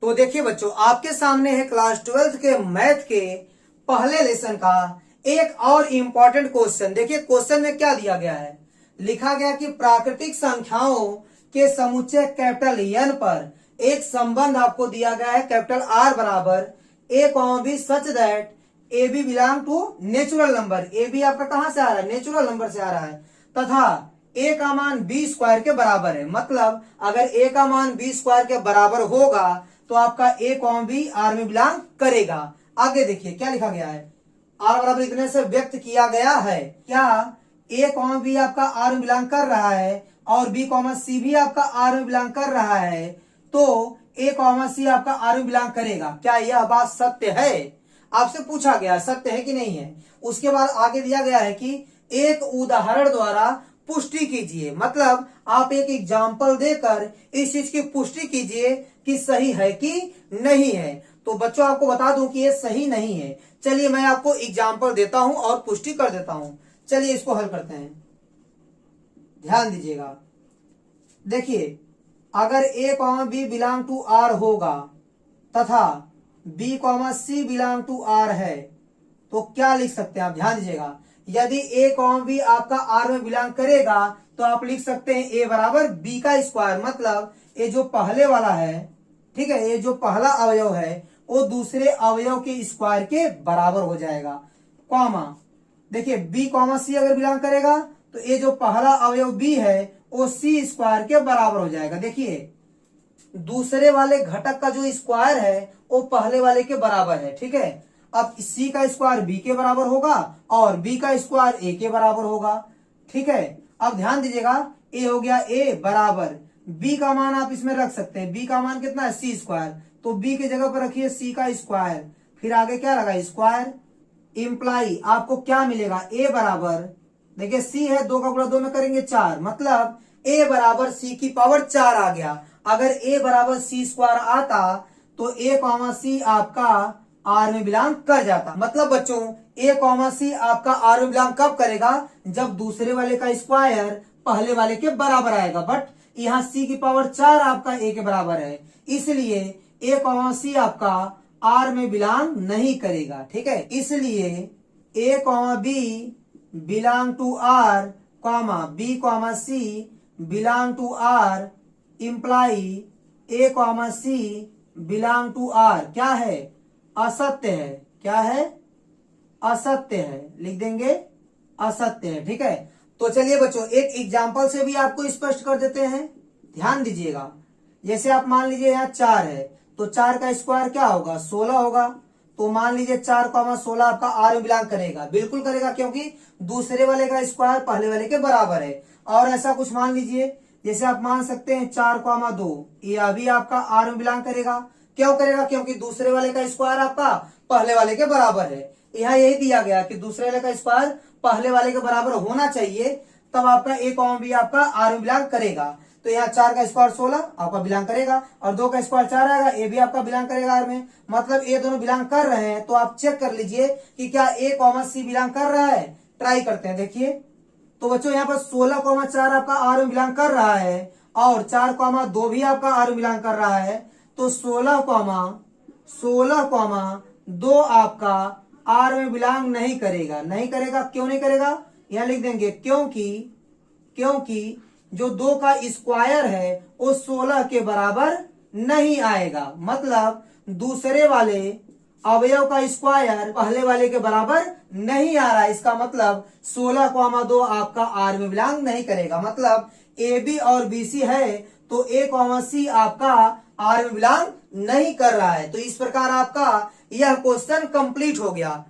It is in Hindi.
तो देखिए बच्चों, आपके सामने है क्लास 12th के मैथ के पहले लेसन का एक और इम्पोर्टेंट क्वेश्चन। देखिए क्वेश्चन में क्या दिया गया है, लिखा गया कि प्राकृतिक संख्याओं के समुच्चय कैपिटल एन पर एक संबंध आपको दिया गया है कैपिटल आर बराबर a comma b such that a b belong to natural number. A b आपका कहां से आ रहा है, नेचुरल नंबर से आ रहा है, तथा ए का मान बी स्क्वायर के बराबर है। मतलब अगर ए का मान बी स्क्वायर के बराबर होगा तो आपका ए कॉमा बी आर में बिलोंग करेगा। आगे देखिए क्या लिखा गया है, आर बराबर इतने से व्यक्त किया गया है। क्या ए कॉमा बी आपका आर में बिलोंग कर रहा है और बी कॉमा सी भी आपका आर में बिलोंग कर रहा है, तो ए कॉमा सी आपका आर में बिलोंग करेगा। क्या यह बात सत्य है? आपसे पूछा गया सत्य है कि नहीं है। उसके बाद आगे दिया गया है कि एक उदाहरण द्वारा पुष्टि कीजिए। मतलब आप एक एग्जाम्पल देकर इस चीज की पुष्टि कीजिए कि सही है कि नहीं है। तो बच्चों आपको बता दूं कि ये सही नहीं है। चलिए मैं आपको एग्जाम्पल देता हूं और पुष्टि कर देता हूं। चलिए इसको हल करते हैं, ध्यान दीजिएगा। देखिए अगर a comma b belong to R होगा तथा b comma c belong to R है तो क्या लिख सकते हैं आप, ध्यान दीजिएगा। यदि ए कॉमा बी आपका आर में बिलोंग करेगा तो आप लिख सकते हैं ए बराबर बी का स्क्वायर। मतलब ये जो पहले वाला है, ठीक है, ये जो पहला अवयव है वो दूसरे अवयव के स्क्वायर के बराबर हो जाएगा। कॉमा देखिए बी कॉमा सी अगर बिलोंग करेगा तो ये जो पहला अवयव बी है वो सी स्क्वायर के बराबर हो जाएगा। देखिए दूसरे वाले घटक का जो स्क्वायर है वो पहले वाले के बराबर है, ठीक है। अब सी का स्क्वायर बी के बराबर होगा और बी का स्क्वायर ए के बराबर होगा, ठीक है। अब ध्यान दीजिएगा, ए हो गया ए बराबर बी का मान आप इसमें रख सकते हैं। बी का मान कितना है, सी स्क्वायर, तो बी की जगह पर रखिए सी का स्क्वायर, फिर आगे क्या लगा स्क्वायर। इंप्लाई आपको क्या मिलेगा, ए बराबर देखिए सी है 2 का गुणा 2 में करेंगे 4, मतलब ए बराबर सी की पावर 4 आ गया। अगर ए बराबर सी स्क्वायर आता तो ए कॉमा सी आपका आर में बिलोंग कर जाता। मतलब बच्चों ए कॉमा सी आपका आर में बिलोंग कब करेगा, जब दूसरे वाले का स्क्वायर पहले वाले के बराबर आएगा। बट यहाँ सी की पावर 4 आपका ए के बराबर है, इसलिए ए कॉमा सी आपका आर में बिलोंग नहीं करेगा, ठीक है। इसलिए a comma b belong to R comma b comma c belong to R imply a comma c belong to R क्या है, असत्य है। क्या है, असत्य है, लिख देंगे असत्य है, ठीक है। तो चलिए बच्चों एक एग्जाम्पल से भी आपको स्पष्ट कर देते हैं, ध्यान दीजिएगा। जैसे आप मान लीजिए यहाँ 4 है तो 4 का स्क्वायर क्या होगा, 16 होगा। तो मान लीजिए 4 कॉमा 16 आपका आर में बिलोंग करेगा, बिल्कुल करेगा, क्योंकि दूसरे वाले का स्क्वायर पहले वाले के बराबर है। और ऐसा कुछ मान लीजिए, जैसे आप मान सकते हैं 4 कॉमा 2, यह भी आपका आर में बिलोंग करेगा। क्यों करेगा, क्योंकि दूसरे वाले का स्क्वायर आपका पहले वाले के बराबर है। यहाँ यही दिया गया कि दूसरे वाले का स्क्वायर पहले वाले के बराबर होना चाहिए, तब आपका ए कॉमा बी आपका आर में बिलोंग करेगा। तो यहाँ 4 का स्क्वायर 16 आपका बिलोंग करेगा और 2 का स्क्वायर 4 आएगा, ए भी आपका बिलोंग करेगा आर में। मतलब ये दोनों बिलोंग कर रहे हैं। तो आप चेक कर लीजिए कि क्या ए कॉमा सी बिलोंग कर रहा है। ट्राई करते हैं, देखिए। तो बच्चों यहाँ पर 16 कॉमा 4 आपका आर में बिलोंग कर रहा है और 4 कॉमा 2 भी आपका आर में बिलोंग कर रहा है। तो 16 कॉमा 2 आपका आर में बिलोंग नहीं करेगा। नहीं करेगा, क्यों नहीं करेगा, यहां लिख देंगे क्योंकि जो 2 का स्क्वायर है वो 16 के बराबर नहीं आएगा। मतलब दूसरे वाले अवयव का स्क्वायर पहले वाले के बराबर नहीं आ रहा है। इसका मतलब 16 कॉमा 2 आपका आर में बिलोंग नहीं करेगा। मतलब ए बी और बी सी है तो ए कॉमा सी आपका आर में बिलोंग नहीं कर रहा है। तो इस प्रकार आपका यह क्वेश्चन कंप्लीट हो गया।